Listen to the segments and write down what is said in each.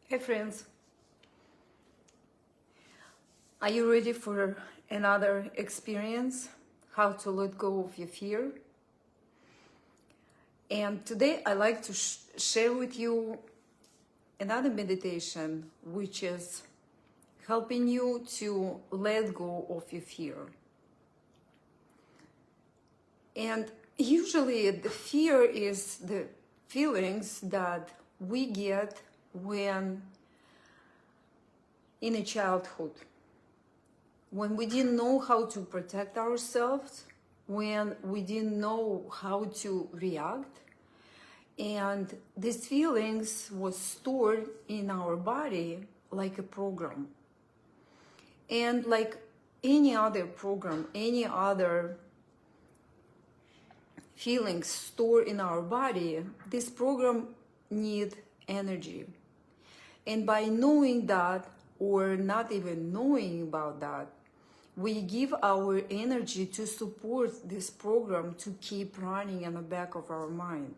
Hey friends, are you ready for another experience? How to let go of your fear? And today I like to share with you another meditation which is helping you to let go of your fear. And usually the fear is the feelings that we get when in a childhood, when we didn't know how to protect ourselves, when we didn't know how to react, and these feelings was stored in our body like a program. And like any other program, any other feelings stored in our body, this program need energy. And by knowing that, or not even knowing about that, we give our energy to support this program to keep running in the back of our mind.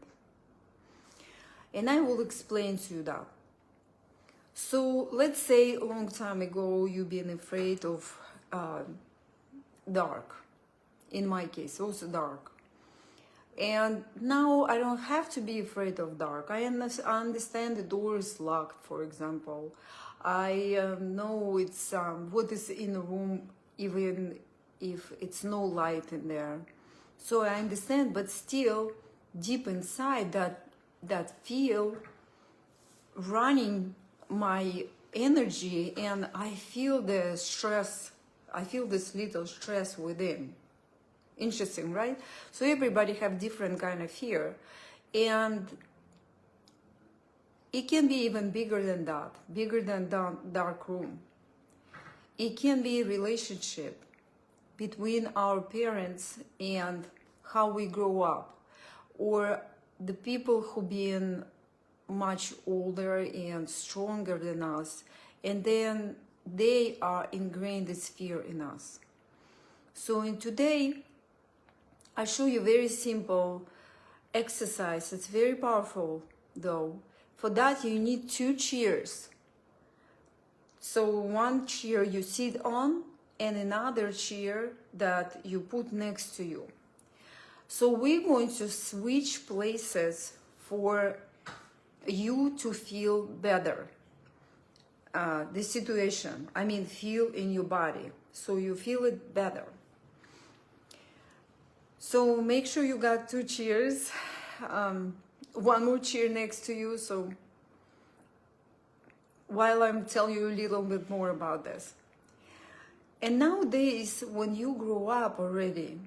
And I will explain to you that. So let's say a long time ago you've been afraid of dark. In my case, also dark. And now I don't have to be afraid of dark. I understand the door is locked, for example. I know it's what is in the room, even if it's no light in there. So I understand, but still deep inside that feel running my energy, and I feel the stress. I feel this little stress within. Interesting, right? So everybody have different kind of fear, and it can be even bigger than that, bigger than dark room. It can be a relationship between our parents and how we grow up, or the people who been much older and stronger than us, and then they are ingrained this fear in us. So in today, I show you very simple exercise. It's very powerful though. For that you need 2 chairs. So one chair you sit on and another chair that you put next to you. So we're going to switch places for you to feel better. The situation, I mean feel in your body, so you feel it better. So make sure you got 2 chairs, one more chair next to you, so while I'm telling you a little bit more about this. And nowadays, when you grow up already,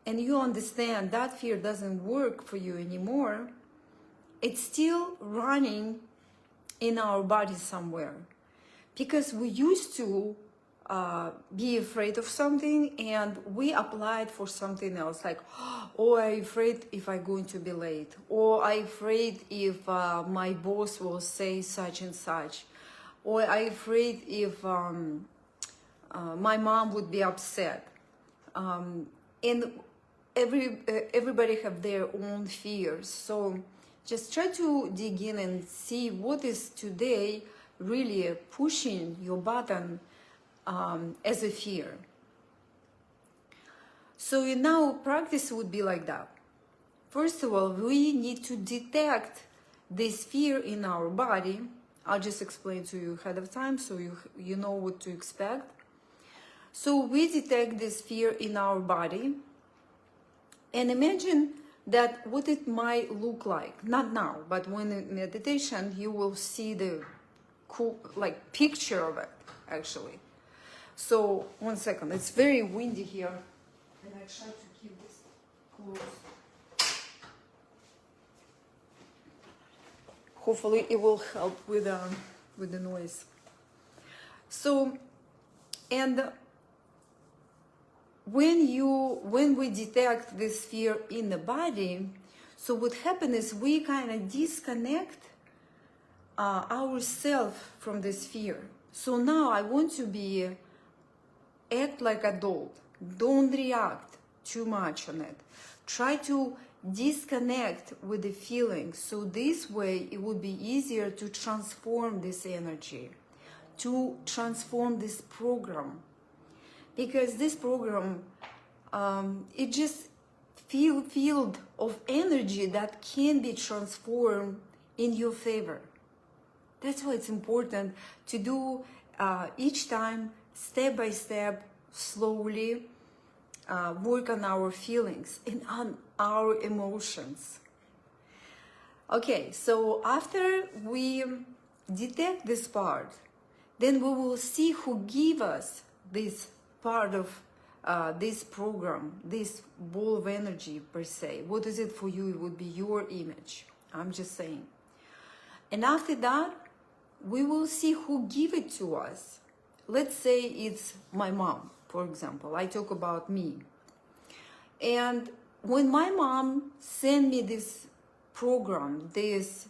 and you understand that fear doesn't work for you anymore, it's still running in our body somewhere. Because we used to be afraid of something and we applied for something else, like, oh, I'm afraid if I'm going to be late, or I'm afraid if my boss will say such and such, or I'm afraid if my mom would be upset. And everybody have their own fears. So just try to dig in and see what is today really pushing your button as a fear. So now practice would be like that. First of all, we need to detect this fear in our body. I'll just explain to you ahead of time so you know what to expect. So we detect this fear in our body and imagine that what it might look like. Not now, but when in meditation you will see the cool like picture of it actually. So, one second, it's very windy here, and I try to keep this close. Hopefully it will help with the noise. So, and when we detect this fear in the body, so what happens is we kind of disconnect ourselves from this fear. So now I want to be act like adult. Don't react. too much on it. Try to disconnect with the feelings, so this way it would be easier to transform this energy, to transform this program, because this program it just field of energy that can be transformed in your favor. That's why it's important to do each time, step by step, slowly, work on our feelings and on our emotions. Okay, so after we detect this part, then we will see who gave us this part of this program, this ball of energy per se. What is it for you? It would be your image. I'm just saying. And after that, we will see who gave it to us. Let's say it's my mom, for example. I talk about me. And when my mom sent me this program, this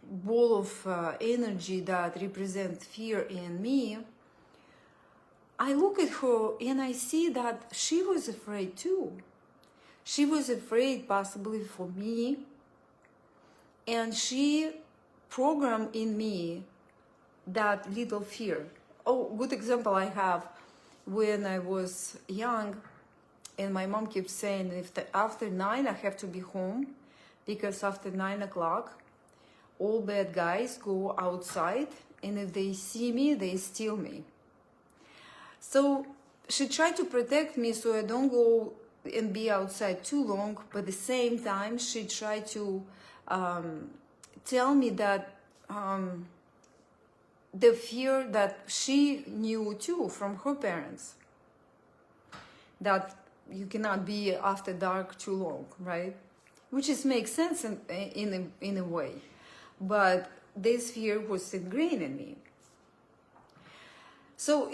ball of energy that represents fear in me, I look at her and I see that she was afraid too. She was afraid possibly for me, and she programmed in me that little fear. Oh, good example I have when I was young, and my mom kept saying after 9 I have to be home, because after 9 o'clock all bad guys go outside, and if they see me, they steal me. So she tried to protect me so I don't go and be outside too long, but at the same time she tried to tell me that the fear that she knew too from her parents, that you cannot be after dark too long, right? Which is makes sense in a way, but this fear was ingrained in me. So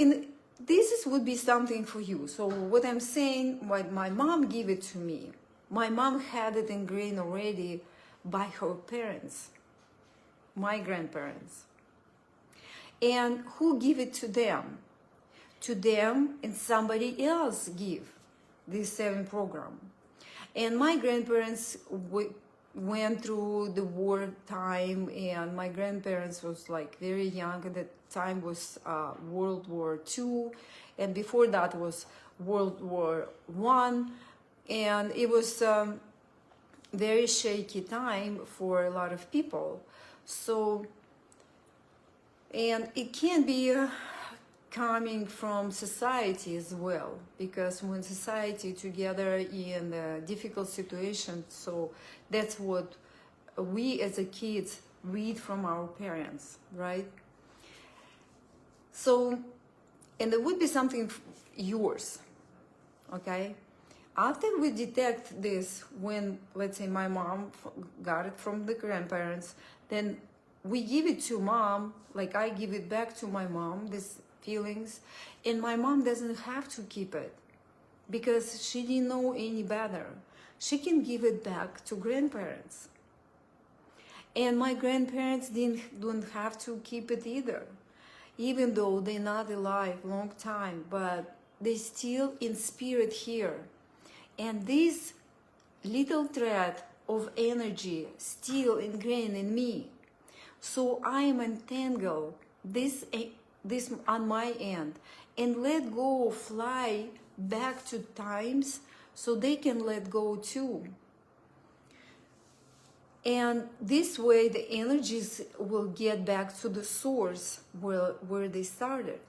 this would be something for you. So what I'm saying, what my mom gave it to me, my mom had it ingrained already by her parents, my grandparents. And who give it to them? To them, and somebody else give this 7 program. And my grandparents went through the war time, and my grandparents was like very young at the time, was World War II, and before that was World War I, and it was very shaky time for a lot of people. So, and it can be coming from society as well, because when society together in a difficult situation, so that's what we as a kids read from our parents, right? So, and there would be something yours, okay? After we detect this, when, let's say, my mom got it from the grandparents, then we give it to mom, like I give it back to my mom, these feelings, and my mom doesn't have to keep it because she didn't know any better. She can give it back to grandparents. And my grandparents don't have to keep it either, even though they're not alive long time, but they still in spirit here. And this little thread of energy still ingrained in me. So I am entangled this on my end and let go, fly back to times so they can let go too. And this way the energies will get back to the source where they started.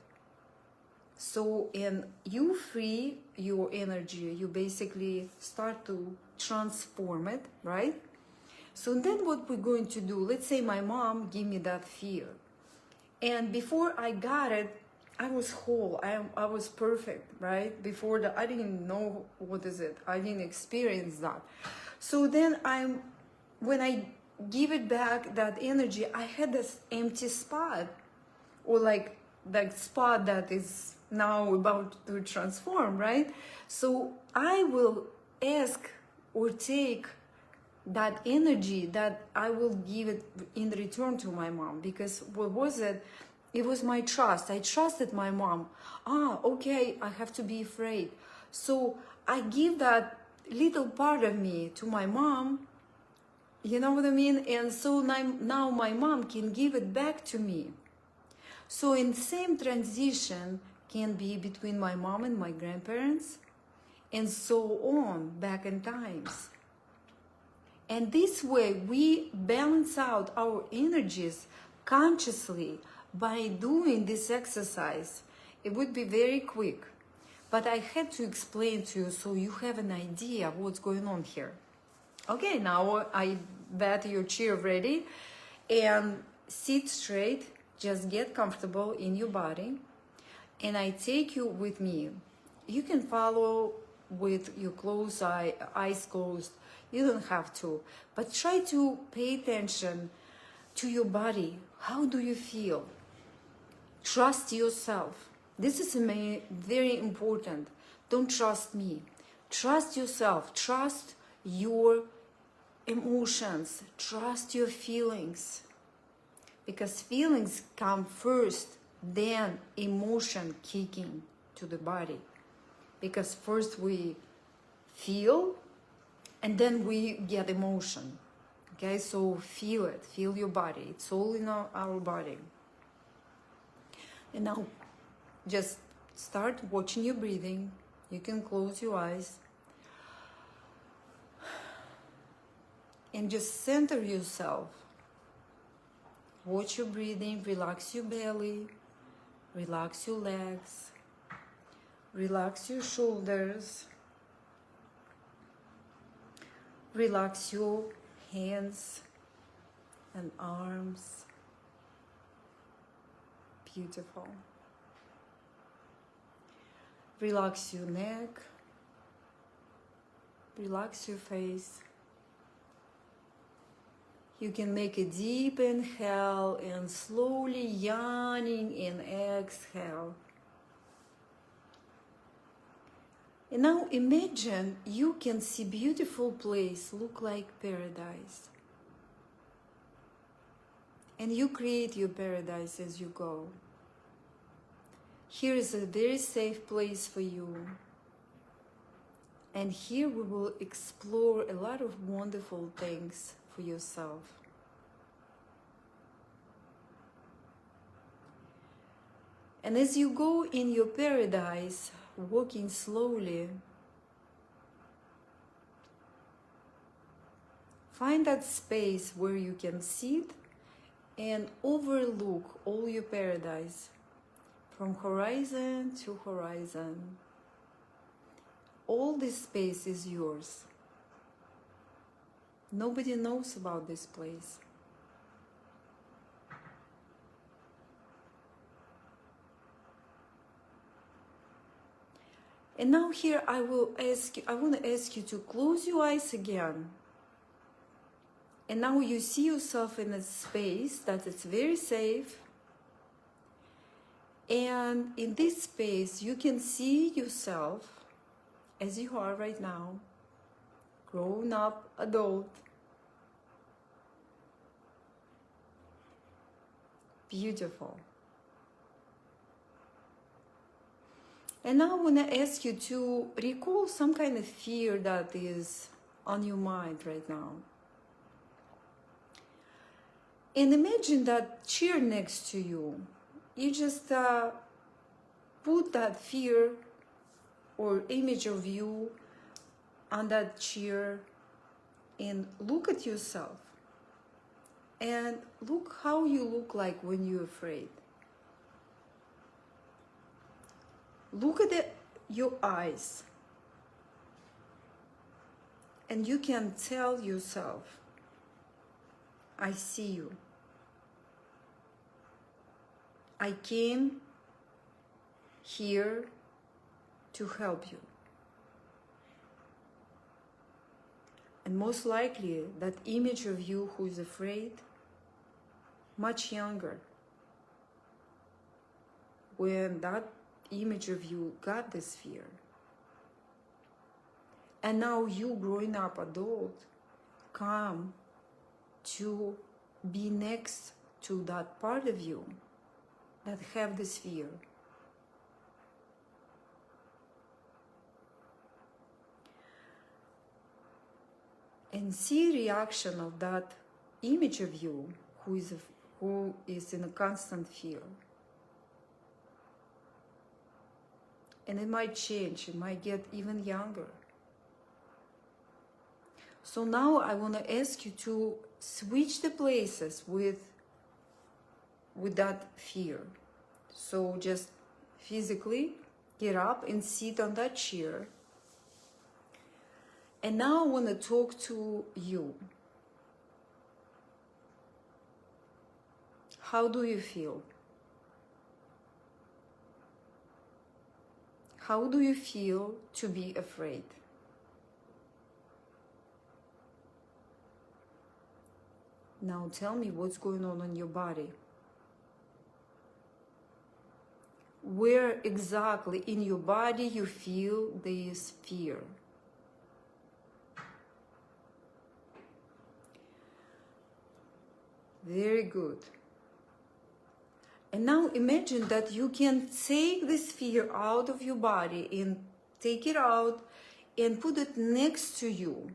So, and you free your energy, you basically start to transform it, right? So then what we're going to do, let's say my mom gave me that fear. And before I got it, I was whole, I was perfect, right? Before that, I didn't know what is it. I didn't experience that. So then when I give it back, that energy, I had this empty spot, or like that spot that is now about to transform, right? So I will ask or take that energy that I will give it in return to my mom, because what was it? It was my trust. I trusted my mom. Okay, I have to be afraid. So I give that little part of me to my mom, you know what I mean? And so now my mom can give it back to me. So in the same transition can be between my mom and my grandparents, and so on, back in times. And this way we balance out our energies consciously by doing this exercise. It would be very quick, but I had to explain to you so you have an idea of what's going on here. Okay, now I bet your chair ready, and sit straight, just get comfortable in your body, and I take you with me. You can follow with your eyes closed. You don't have to, but try to pay attention to your body. How do you feel? Trust yourself. This is very important. Don't trust me. Trust yourself. Trust your emotions. Trust your feelings. Because feelings come first, then emotion kicking to the body. Because first we feel, and then we get emotion. Okay, so feel it. Feel your body. It's all in our body. And now just start watching your breathing. You can close your eyes. And just center yourself. Watch your breathing. Relax your belly. Relax your legs. Relax your shoulders. Relax your hands and arms. Beautiful. Relax your neck. Relax your face. You can make a deep inhale and slowly yawning and exhale. And now imagine you can see beautiful place, look like paradise. And you create your paradise as you go. Here is a very safe place for you. And here we will explore a lot of wonderful things for yourself. And as you go in your paradise, walking slowly, find that space where you can sit and overlook all your paradise from horizon to horizon. All this space is yours. Nobody knows about this place. And now here I want to ask you to close your eyes again. And now you see yourself in a space that is very safe. And in this space, you can see yourself as you are right now, grown up adult. Beautiful. And now I want to ask you to recall some kind of fear that is on your mind right now. And imagine that chair next to you. You just put that fear or image of you on that chair and look at yourself. And look how you look like when you're afraid. Look at your eyes. And you can tell yourself, I see you. I came here to help you. And most likely that image of you who is afraid, much younger, when that image of you got this fear. And now you growing up adult come to be next to that part of you that have this fear. and see reaction of that image of you who is in a constant fear. And it might change, it might get even younger. So now I want to ask you to switch the places with that fear. So just physically get up and sit on that chair. And now I want to talk to you. How do you feel? How do you feel to be afraid? Now tell me what's going on in your body. Where exactly in your body you feel this fear? Very good. And now imagine that you can take this fear out of your body and take it out and put it next to you.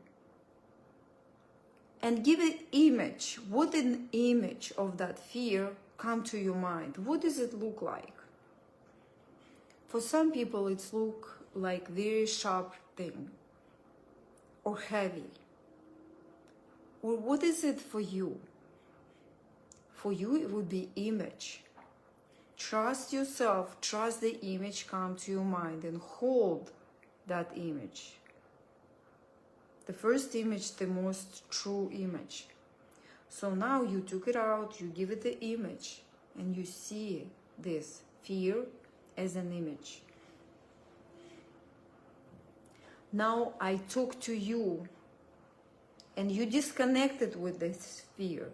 And give it image. What an image of that fear come to your mind? What does it look like? For some people, it's look like very sharp thing or heavy. Or what is it for you? For you, it would be image. Trust yourself, trust the image come to your mind and hold that image. The first image, the most true image. So now you took it out, you give it the image, and you see this fear as an image. Now I talk to you, and you disconnected with this fear.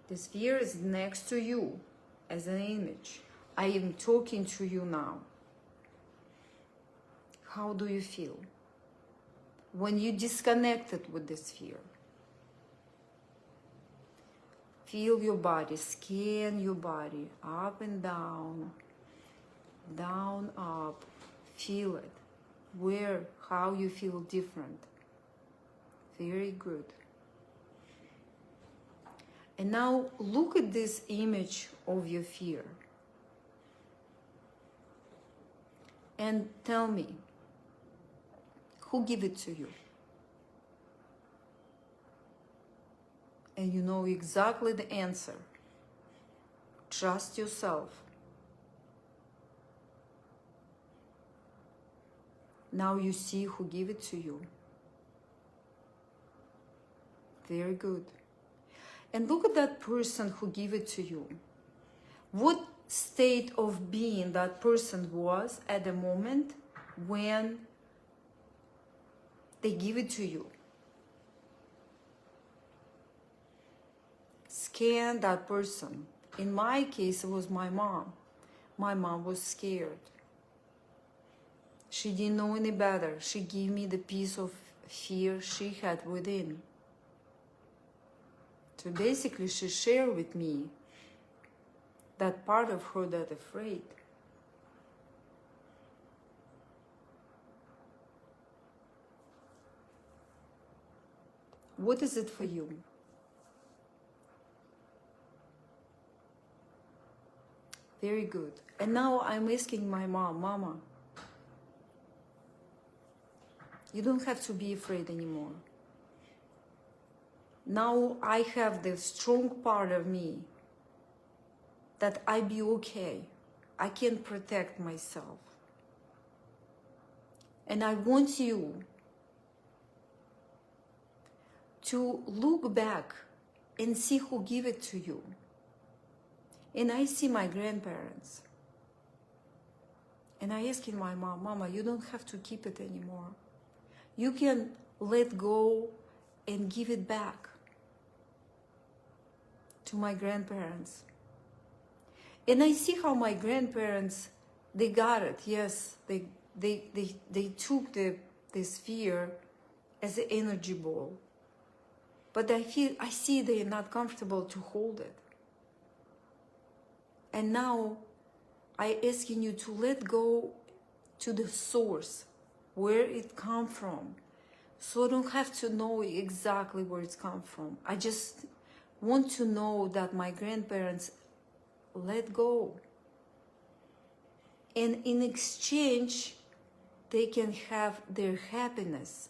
This fear is next to you as an image. I am talking to you now. How do you feel when you disconnected with this fear? Feel your body, scan your body, up and down, down, up. Feel it. Where, how you feel different. Very good. And now look at this image of your fear. And tell me, who gave it to you? And you know exactly the answer. Trust yourself. Now you see who gave it to you. Very good. And look at that person who gave it to you. What state of being that person was at the moment when they give it to you. Scan that person. In my case, it was my mom. My mom was scared. She didn't know any better. She gave me the piece of fear she had within. So basically, she shared with me that part of her that afraid. What is it for you? Very good. And now I'm asking my mom, Mama, you don't have to be afraid anymore. Now I have the strong part of me that I be okay. I can protect myself. And I want you to look back and see who gave it to you. And I see my grandparents. And I asking my mom, Mama, you don't have to keep it anymore. You can let go and give it back to my grandparents. And I see how my grandparents, they got it. Yes, they took this fear as an energy ball. But I see they're not comfortable to hold it. And now I asking you to let go to the source, where it come from. So I don't have to know exactly where it's come from. I just want to know that my grandparents let go. And in exchange, they can have their happiness,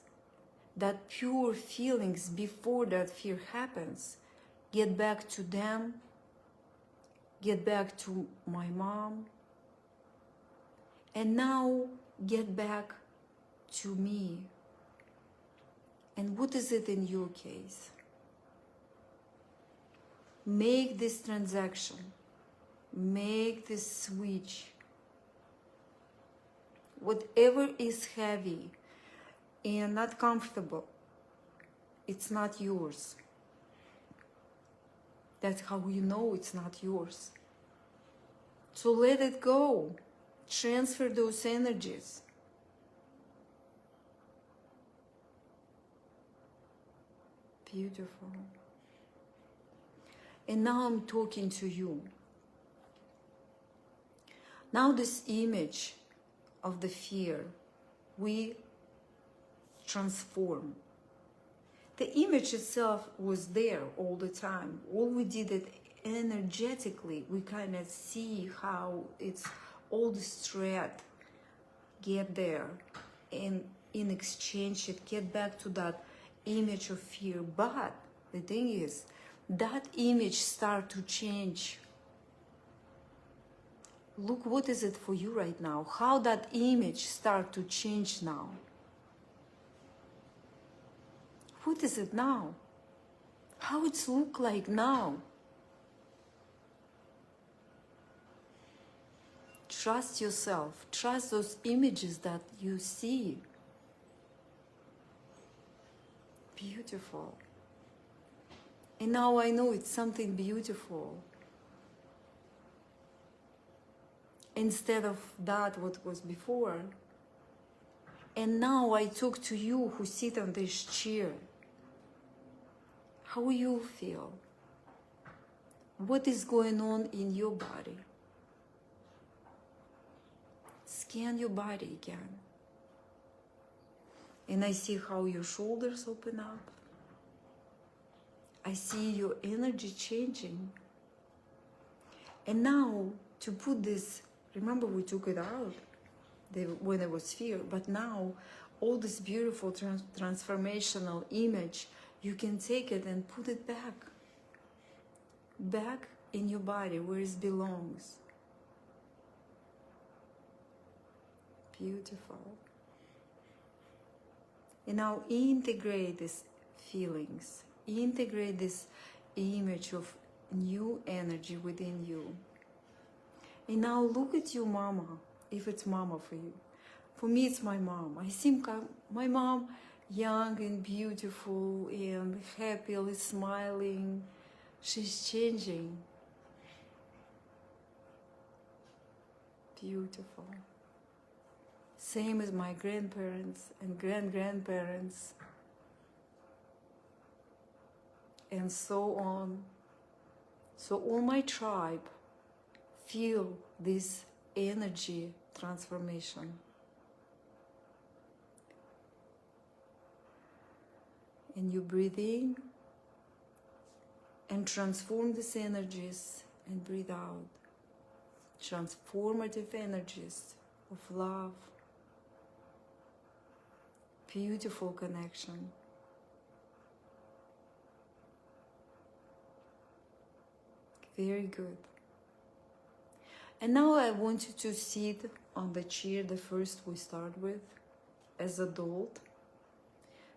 that pure feelings before that fear happens, get back to them, get back to my mom, and now get back to me. And what is it in your case? Make this transaction, make this switch. Whatever is heavy and not comfortable, it's not yours. That's how you know it's not yours. So let it go. Transfer those energies. Beautiful. And now I'm talking to you. Now this image of the fear, we transform. The image itself was there all the time. All we did it energetically. We kind of see how it's all this thread get there, and in exchange it get back to that image of fear. But the thing is, that image start to change. Look, what is it for you right now? How that image start to change now? What is it now? How it's look like now? Trust yourself. Trust those images that you see. Beautiful. And now I know it's something beautiful. Instead of that what was before. And now I talk to you who sit on this chair. How you feel? What is going on in your body? Scan your body again. And I see how your shoulders open up. I see your energy changing. And now, to put this, remember we took it out when there was fear, but now all this beautiful transformational image, you can take it and put it back in your body where it belongs. Beautiful. And now integrate these feelings, integrate this image of new energy within you. And now look at your mama, if it's mama for you. For me, it's my mom. I see my mom young and beautiful and happily smiling. She's changing. Beautiful. Same as my grandparents and grandparents, and so on. So all my tribe feel this energy transformation. And you breathe in and transform these energies and breathe out. Transformative energies of love. Beautiful connection. Very good. And now I want you to sit on the chair, the first we start with, as adult.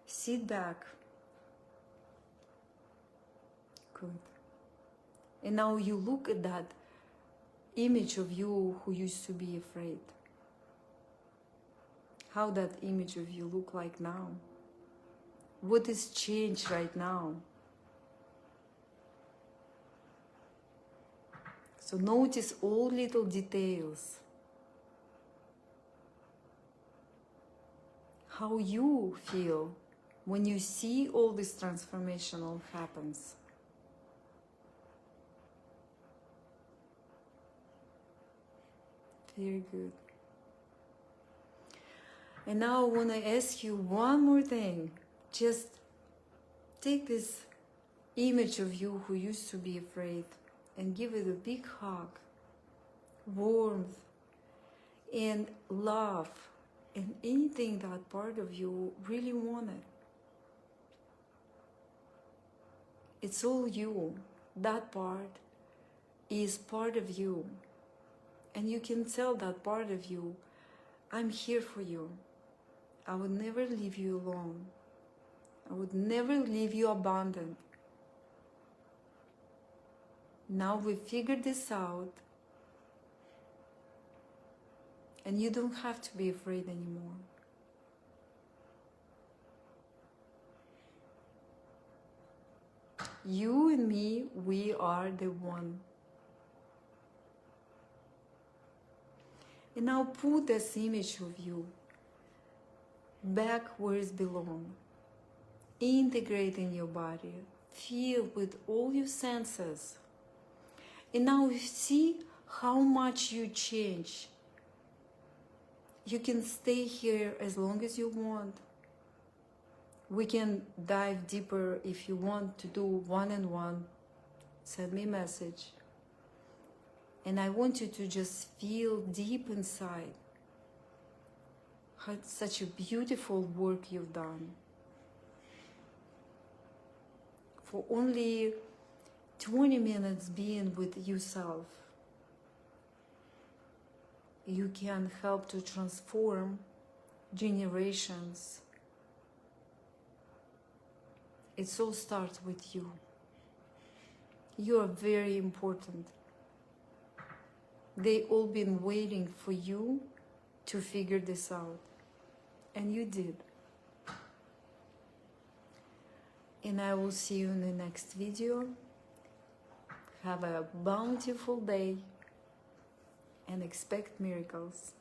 Sit back. Good. And now you look at that image of you who used to be afraid. How that image of you look like now? What is changed right now? So notice all little details. How you feel when you see all this transformational happens. Very good. And now I want to ask you one more thing. Just take this image of you who used to be afraid and give it a big hug, warmth, and love, and anything that part of you really wanted. It's all you. That part is part of you. And you can tell that part of you, I'm here for you. I would never leave you alone. I would never leave you abandoned. Now we figured this out, and you don't have to be afraid anymore. You and me, we are the one. And now put this image of you back where it belongs. Integrate in your body. Feel with all your senses. And now see how much you change. You can stay here as long as you want. We can dive deeper if you want to do one-on-one. Send me a message. And I want you to just feel deep inside how such a beautiful work you've done. For only 20 minutes being with yourself, you can help to transform generations. It all starts with you. You are very important. They all been waiting for you to figure this out. And you did. And I will see you in the next video. Have a bountiful day and expect miracles.